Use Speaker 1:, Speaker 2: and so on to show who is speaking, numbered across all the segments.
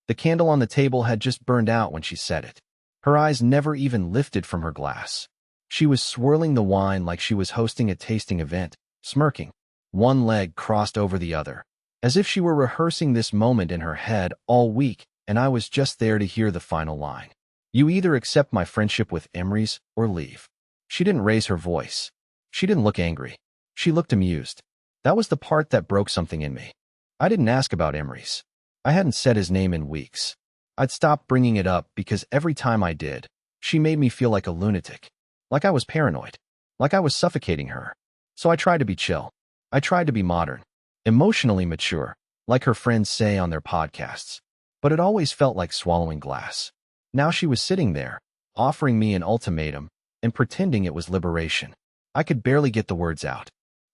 Speaker 1: The candle on the table had just burned out when she said it. Her eyes never even lifted from her glass. She was swirling the wine like she was hosting a tasting event, smirking, one leg crossed over the other, as if she were rehearsing this moment in her head all week, and I was just there to hear the final line. You either accept my friendship with Emery's or leave. She didn't raise her voice. She didn't look angry. She looked amused. That was the part that broke something in me. I didn't ask about Emery's. I hadn't said his name in weeks. I'd stopped bringing it up because every time I did, she made me feel like a lunatic, like I was paranoid, like I was suffocating her. So I tried to be chill. I tried to be modern, emotionally mature, like her friends say on their podcasts. But it always felt like swallowing glass. Now she was sitting there, offering me an ultimatum, and pretending it was liberation. I could barely get the words out.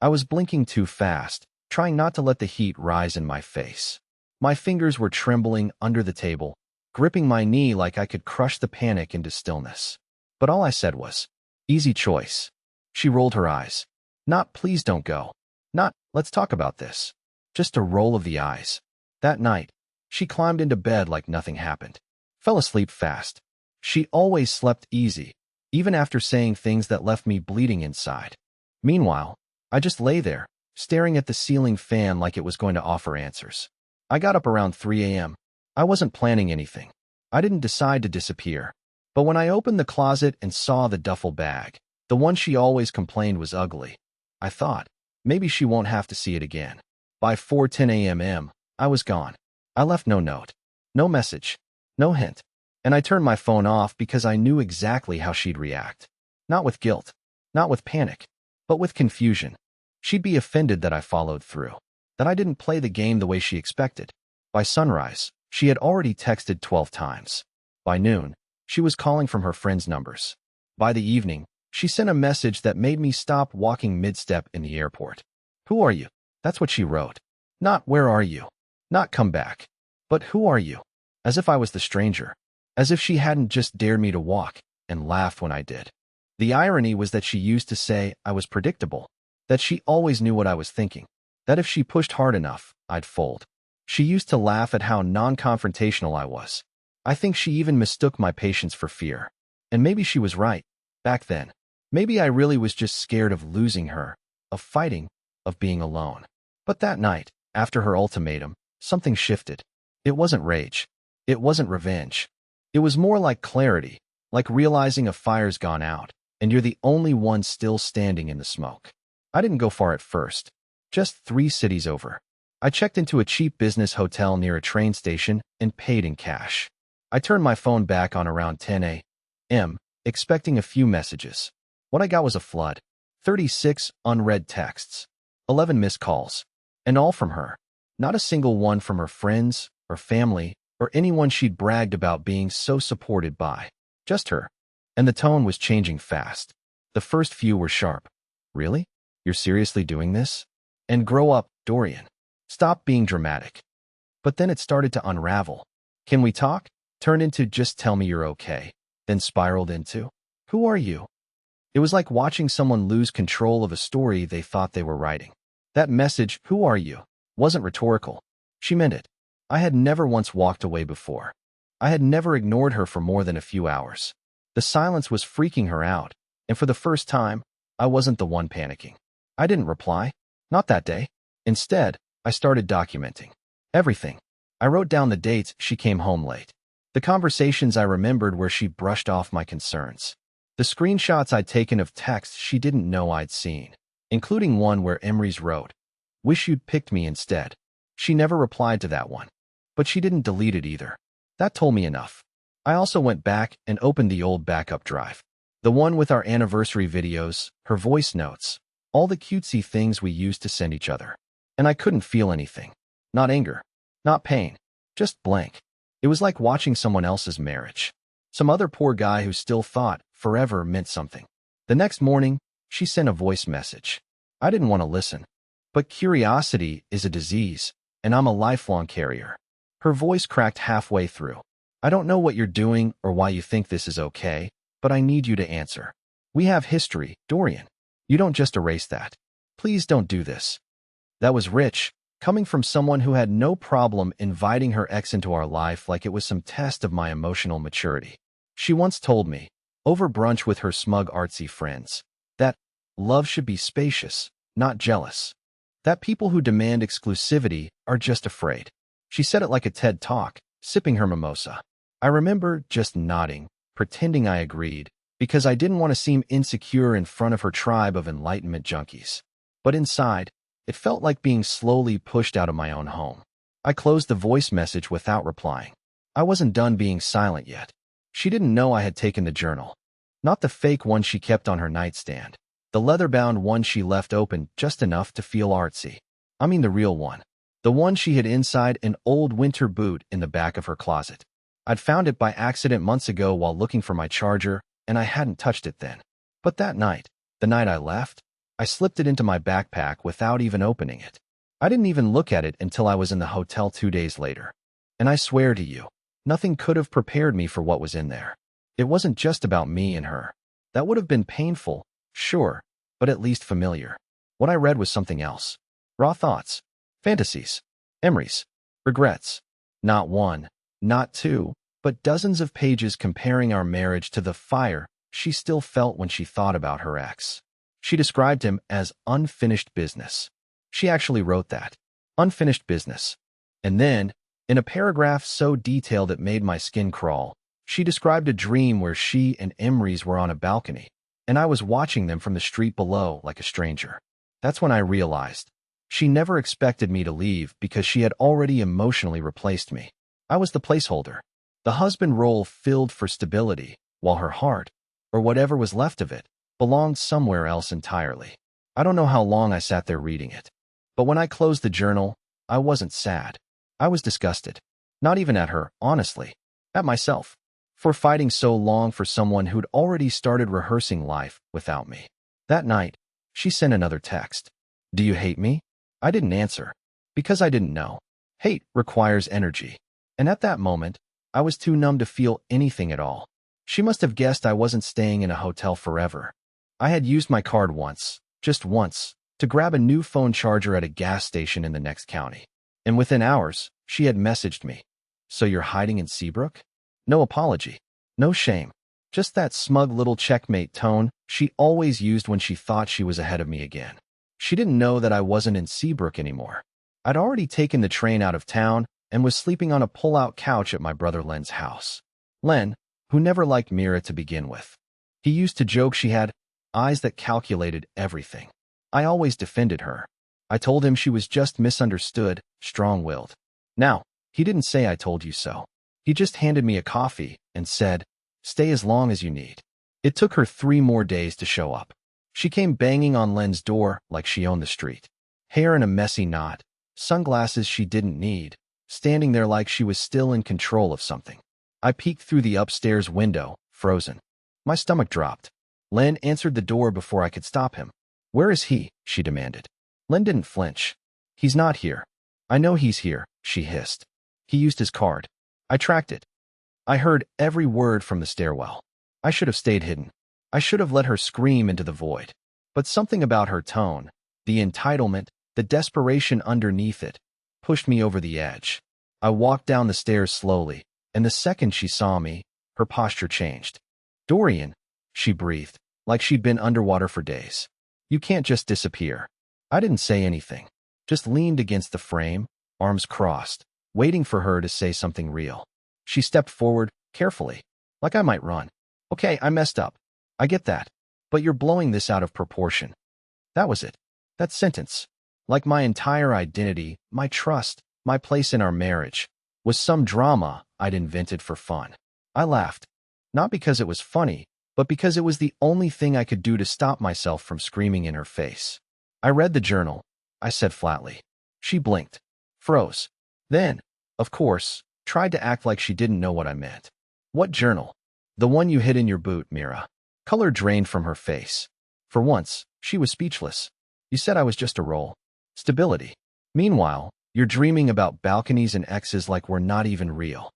Speaker 1: I was blinking too fast, trying not to let the heat rise in my face. My fingers were trembling under the table, gripping my knee like I could crush the panic into stillness. But all I said was, easy choice. She rolled her eyes. Not, please don't go. Not, let's talk about this. Just a roll of the eyes. That night, she climbed into bed like nothing happened. Fell asleep fast. She always slept easy, even after saying things that left me bleeding inside. Meanwhile, I just lay there, staring at the ceiling fan like it was going to offer answers. I got up around 3 a.m. I wasn't planning anything. I didn't decide to disappear. But when I opened the closet and saw the duffel bag, the one she always complained was ugly, I thought, maybe she won't have to see it again. By 4:10 a.m., I was gone. I left no note, no message, no hint. And I turned my phone off because I knew exactly how she'd react. Not with guilt, not with panic, but with confusion. She'd be offended that I followed through, that I didn't play the game the way she expected. By sunrise, she had already texted 12 times. By noon, she was calling from her friends' numbers. By the evening, she sent a message that made me stop walking mid-step in the airport. Who are you? That's what she wrote. Not where are you? Not come back. But who are you? As if I was the stranger. As if she hadn't just dared me to walk, and laughed when I did. The irony was that she used to say I was predictable, that she always knew what I was thinking, that if she pushed hard enough, I'd fold. She used to laugh at how non-confrontational I was. I think she even mistook my patience for fear. And maybe she was right, back then. Maybe I really was just scared of losing her, of fighting, of being alone. But that night, after her ultimatum, something shifted. It wasn't rage. It wasn't revenge. It was more like clarity, like realizing a fire's gone out, and you're the only one still standing in the smoke. I didn't go far at first, just 3 cities over. I checked into a cheap business hotel near a train station and paid in cash. I turned my phone back on around 10 a.m., expecting a few messages. What I got was a flood. 36 unread texts, 11 missed calls, and all from her. Not a single one from her friends or family or anyone she'd bragged about being so supported by. Just her. And the tone was changing fast. The first few were sharp. Really? You're seriously doing this? And grow up, Dorian. Stop being dramatic. But then it started to unravel. Can we talk? Turned into just tell me you're okay. Then spiraled into, who are you? It was like watching someone lose control of a story they thought they were writing. That message, who are you, wasn't rhetorical. She meant it. I had never once walked away before. I had never ignored her for more than a few hours. The silence was freaking her out, and for the first time, I wasn't the one panicking. I didn't reply. Not that day. Instead, I started documenting everything. I wrote down the dates she came home late, the conversations I remembered where she brushed off my concerns, the screenshots I'd taken of texts she didn't know I'd seen, including one where Emery's wrote, "Wish you'd picked me instead." She never replied to that one, but she didn't delete it either. That told me enough. I also went back and opened the old backup drive, the one with our anniversary videos, her voice notes, all the cutesy things we used to send each other. And I couldn't feel anything. Not anger, not pain, just blank. It was like watching someone else's marriage. Some other poor guy who still thought forever meant something. The next morning, she sent a voice message. I didn't want to listen. But curiosity is a disease, and I'm a lifelong carrier. Her voice cracked halfway through. I don't know what you're doing or why you think this is okay, but I need you to answer. We have history, Dorian. You don't just erase that. Please don't do this. That was rich, coming from someone who had no problem inviting her ex into our life like it was some test of my emotional maturity. She once told me, over brunch with her smug artsy friends, that love should be spacious, not jealous. That people who demand exclusivity are just afraid. She said it like a TED Talk, sipping her mimosa. I remember just nodding, pretending I agreed, because I didn't want to seem insecure in front of her tribe of enlightenment junkies. But inside, it felt like being slowly pushed out of my own home. I closed the voice message without replying. I wasn't done being silent yet. She didn't know I had taken the journal. Not the fake one she kept on her nightstand. The leather-bound one she left open just enough to feel artsy. I mean the real one. The one she hid inside an old winter boot in the back of her closet. I'd found it by accident months ago while looking for my charger, and I hadn't touched it then. But that night, the night I left, I slipped it into my backpack without even opening it. I didn't even look at it until I was in the hotel 2 days later. And I swear to you, nothing could have prepared me for what was in there. It wasn't just about me and her. That would have been painful, sure, but at least familiar. What I read was something else. Raw thoughts, fantasies, memories, regrets. Not one, not two, but dozens of pages comparing our marriage to the fire she still felt when she thought about her ex. She described him as unfinished business. She actually wrote that. Unfinished business. And then, in a paragraph so detailed it made my skin crawl, she described a dream where she and Emery's were on a balcony, and I was watching them from the street below like a stranger. That's when I realized. She never expected me to leave because she had already emotionally replaced me. I was the placeholder. The husband role filled for stability, while her heart, or whatever was left of it, belonged somewhere else entirely. I don't know how long I sat there reading it. But when I closed the journal, I wasn't sad. I was disgusted. Not even at her, honestly. At myself. For fighting so long for someone who'd already started rehearsing life without me. That night, she sent another text. Do you hate me? I didn't answer. Because I didn't know. Hate requires energy. And at that moment, I was too numb to feel anything at all. She must have guessed I wasn't staying in a hotel forever. I had used my card once, just once, to grab a new phone charger at a gas station in the next county. And within hours, she had messaged me. So you're hiding in Seabrook? No apology. No shame. Just that smug little checkmate tone she always used when she thought she was ahead of me again. She didn't know that I wasn't in Seabrook anymore. I'd already taken the train out of town and was sleeping on a pull-out couch at my brother Len's house. Len, who never liked Mira to begin with. He used to joke she had eyes that calculated everything. I always defended her. I told him she was just misunderstood, strong-willed. Now, he didn't say I told you so. He just handed me a coffee and said, stay as long as you need. It took her 3 more days to show up. She came banging on Len's door like she owned the street. Hair in a messy knot, sunglasses she didn't need, standing there like she was still in control of something. I peeked through the upstairs window, frozen. My stomach dropped. Len answered the door before I could stop him. Where is he? She demanded. Len didn't flinch. He's not here. I know he's here, she hissed. He used his card. I tracked it. I heard every word from the stairwell. I should have stayed hidden. I should have let her scream into the void. But something about her tone, the entitlement, the desperation underneath it, pushed me over the edge. I walked down the stairs slowly, and the second she saw me, her posture changed. Dorian, she breathed, like she'd been underwater for days. You can't just disappear. I didn't say anything, just leaned against the frame, arms crossed, waiting for her to say something real. She stepped forward, carefully, like I might run. Okay, I messed up. I get that. But you're blowing this out of proportion. That was it. That sentence, like my entire identity, my trust, my place in our marriage, was some drama I'd invented for fun. I laughed. Not because it was funny, but because it was the only thing I could do to stop myself from screaming in her face. I read the journal, I said flatly. She blinked, froze. Then, of course, tried to act like she didn't know what I meant. What journal? The one you hid in your boot, Mira. Color drained from her face. For once, she was speechless. You said I was just a role. Stability. Meanwhile, you're dreaming about balconies and exes like we're not even real.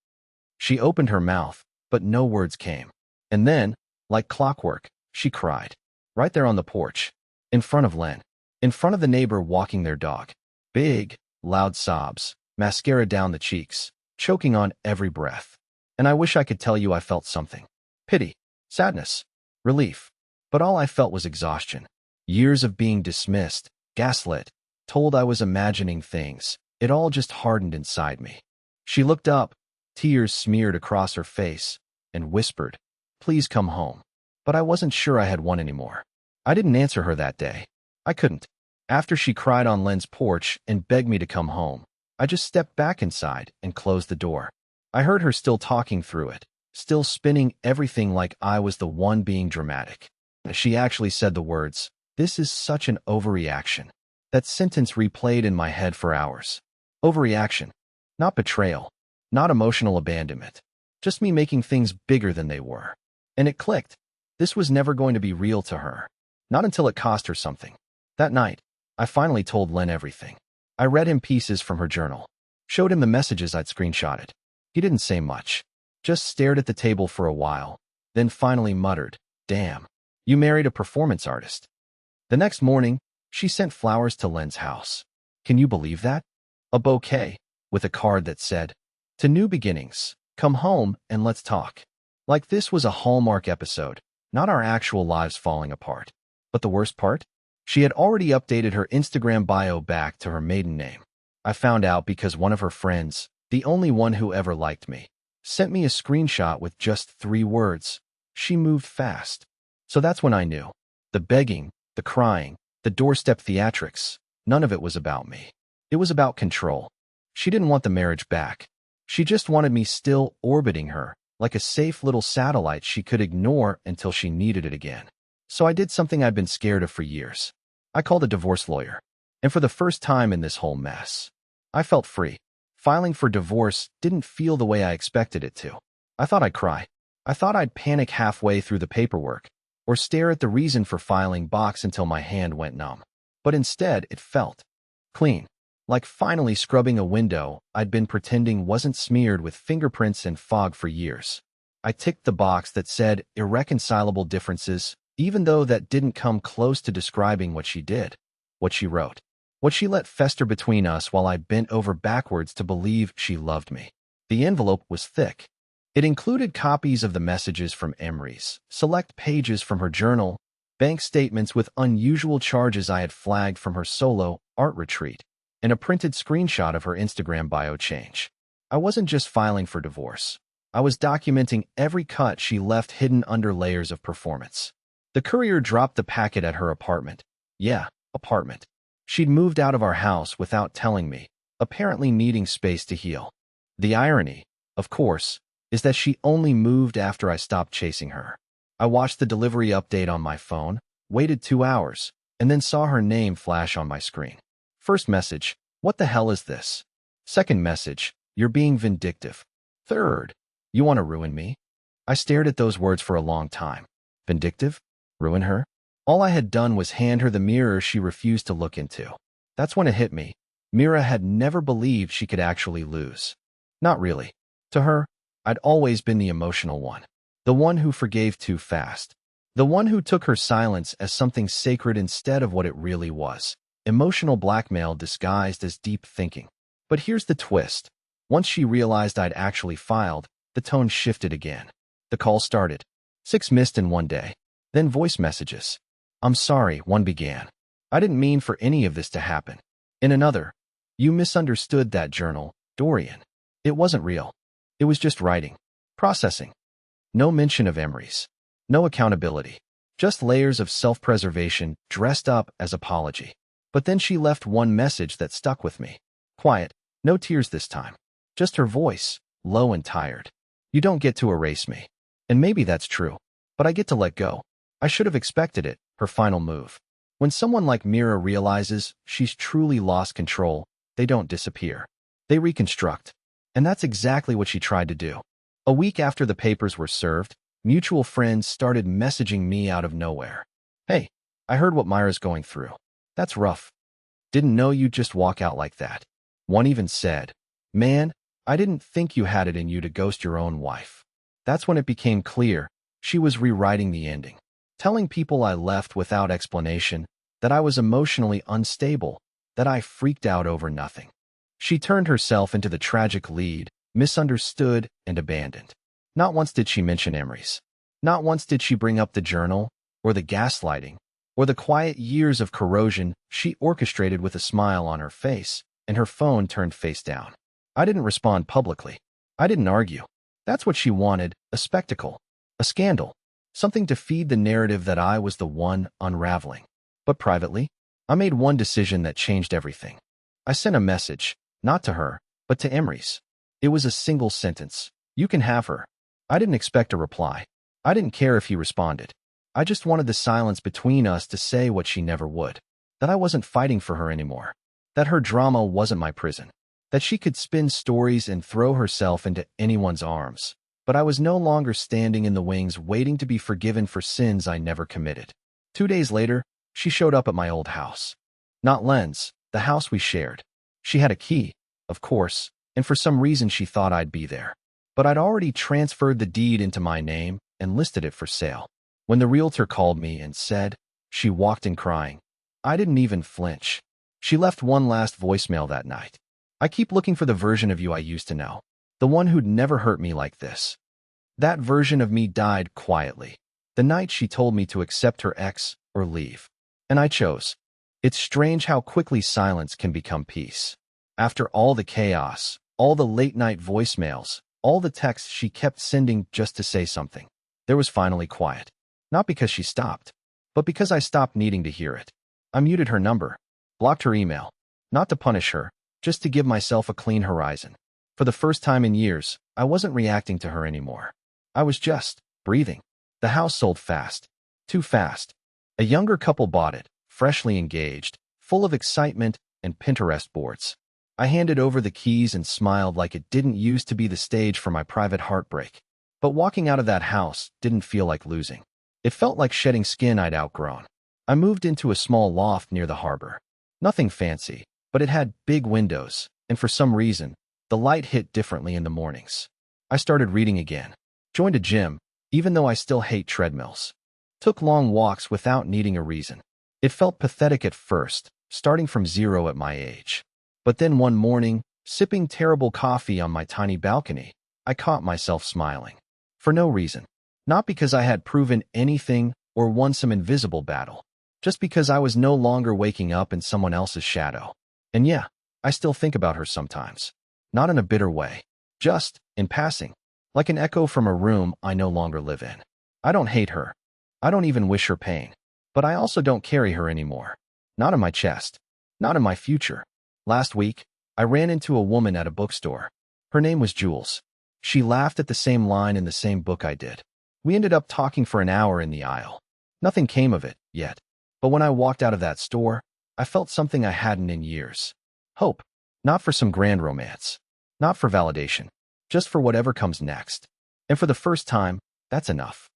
Speaker 1: She opened her mouth, but no words came. And then, like clockwork, she cried. Right there on the porch. In front of Len. In front of the neighbor walking their dog. Big, loud sobs, mascara down the cheeks, choking on every breath. And I wish I could tell you I felt something. Pity, sadness, relief. But all I felt was exhaustion. Years of being dismissed, gaslit, told I was imagining things. It all just hardened inside me. She looked up, tears smeared across her face, and whispered, "Please come home." But I wasn't sure I had won anymore. I didn't answer her that day. I couldn't. After she cried on Len's porch and begged me to come home, I just stepped back inside and closed the door. I heard her still talking through it, still spinning everything like I was the one being dramatic. She actually said the words, "This is such an overreaction." That sentence replayed in my head for hours. Overreaction. Not betrayal. Not emotional abandonment. Just me making things bigger than they were. And it clicked. This was never going to be real to her. Not until it cost her something. That night, I finally told Len everything. I read him pieces from her journal. Showed him the messages I'd screenshotted. He didn't say much. Just stared at the table for a while. Then finally muttered, "Damn. You married a performance artist." The next morning, she sent flowers to Len's house. Can you believe that? A bouquet, with a card that said, "To new beginnings, come home and let's talk." Like this was a Hallmark episode, not our actual lives falling apart. But the worst part? She had already updated her Instagram bio back to her maiden name. I found out because one of her friends, the only one who ever liked me, sent me a screenshot with just 3 words. She moved fast. So that's when I knew. The begging, the crying, the doorstep theatrics, none of it was about me. It was about control. She didn't want the marriage back. She just wanted me still orbiting her, like a safe little satellite she could ignore until she needed it again. So I did something I'd been scared of for years. I called a divorce lawyer. And for the first time in this whole mess, I felt free. Filing for divorce didn't feel the way I expected it to. I thought I'd cry. I thought I'd panic halfway through the paperwork, or stare at the reason for filing box until my hand went numb. But instead, it felt clean. Like finally scrubbing a window I'd been pretending wasn't smeared with fingerprints and fog for years. I ticked the box that said irreconcilable differences, even though that didn't come close to describing what she did, what she wrote, what she let fester between us while I bent over backwards to believe she loved me. The envelope was thick. It included copies of the messages from Emery's, select pages from her journal, bank statements with unusual charges I had flagged from her solo art retreat, and a printed screenshot of her Instagram bio change. I wasn't just filing for divorce. I was documenting every cut she left hidden under layers of performance. The courier dropped the packet at her apartment. Yeah, apartment. She'd moved out of our house without telling me, apparently needing space to heal. The irony, of course, is that she only moved after I stopped chasing her. I watched the delivery update on my phone, waited 2 hours, and then saw her name flash on my screen. First message, "What the hell is this?" Second message, "You're being vindictive." Third, "You want to ruin me?" I stared at those words for a long time. Vindictive? Ruin her? All I had done was hand her the mirror she refused to look into. That's when it hit me. Mira had never believed she could actually lose. Not really. To her, I'd always been the emotional one. The one who forgave too fast. The one who took her silence as something sacred instead of what it really was. Emotional blackmail disguised as deep thinking. But here's the twist. Once she realized I'd actually filed, the tone shifted again. The call started. 6 missed in one day. Then voice messages. "I'm sorry," one began. "I didn't mean for any of this to happen." In another, "You misunderstood that journal, Dorian. It wasn't real. It was just writing. Processing." No mention of Emery's. No accountability. Just layers of self-preservation dressed up as apology. But then she left one message that stuck with me. Quiet, no tears this time. Just her voice, low and tired. "You don't get to erase me." And maybe that's true. But I get to let go. I should have expected it, her final move. When someone like Mira realizes she's truly lost control, they don't disappear. They reconstruct. And that's exactly what she tried to do. A week after the papers were served, mutual friends started messaging me out of nowhere. "Hey, I heard what Myra's going through. That's rough. Didn't know you'd just walk out like that." One even said, "Man, I didn't think you had it in you to ghost your own wife." That's when it became clear she was rewriting the ending. Telling people I left without explanation, that I was emotionally unstable, that I freaked out over nothing. She turned herself into the tragic lead, misunderstood and abandoned. Not once did she mention Emery's. Not once did she bring up the journal, or the gaslighting, or the quiet years of corrosion she orchestrated with a smile on her face, and her phone turned face down. I didn't respond publicly. I didn't argue. That's what she wanted, a spectacle, a scandal, something to feed the narrative that I was the one unraveling. But privately, I made one decision that changed everything. I sent a message, not to her, but to Emery's. It was a single sentence. You can have her. I didn't expect a reply. I didn't care if he responded. I just wanted the silence between us to say what she never would. That I wasn't fighting for her anymore. That her drama wasn't my prison. That she could spin stories and throw herself into anyone's arms. But I was no longer standing in the wings waiting to be forgiven for sins I never committed. 2 days later, she showed up at my old house. Not Len's, the house we shared. She had a key, of course, and for some reason she thought I'd be there. But I'd already transferred the deed into my name and listed it for sale. When the realtor called me and said, she walked in crying, I didn't even flinch. She left one last voicemail that night. I keep looking for the version of you I used to know. The one who'd never hurt me like this. That version of me died quietly. The night she told me to accept her ex or leave. And I chose. It's strange how quickly silence can become peace. After all the chaos, all the late-night voicemails, all the texts she kept sending just to say something, there was finally quiet. Not because she stopped, but because I stopped needing to hear it. I muted her number, blocked her email, not to punish her, just to give myself a clean horizon. For the first time in years, I wasn't reacting to her anymore. I was just breathing. The house sold fast. Too fast. A younger couple bought it, freshly engaged, full of excitement and Pinterest boards. I handed over the keys and smiled like it didn't used to be the stage for my private heartbreak. But walking out of that house didn't feel like losing. It felt like shedding skin I'd outgrown. I moved into a small loft near the harbor. Nothing fancy, but it had big windows, and for some reason, the light hit differently in the mornings. I started reading again. Joined a gym, even though I still hate treadmills. Took long walks without needing a reason. It felt pathetic at first, starting from zero at my age. But then one morning, sipping terrible coffee on my tiny balcony, I caught myself smiling. For no reason. Not because I had proven anything or won some invisible battle. Just because I was no longer waking up in someone else's shadow. And yeah, I still think about her sometimes. Not in a bitter way. Just, in passing. Like an echo from a room I no longer live in. I don't hate her. I don't even wish her pain. But I also don't carry her anymore. Not in my chest. Not in my future. Last week, I ran into a woman at a bookstore. Her name was Jules. She laughed at the same line in the same book I did. We ended up talking for an hour in the aisle. Nothing came of it, yet. But when I walked out of that store, I felt something I hadn't in years. Hope. Not for some grand romance. Not for validation. Just for whatever comes next. And for the first time, that's enough.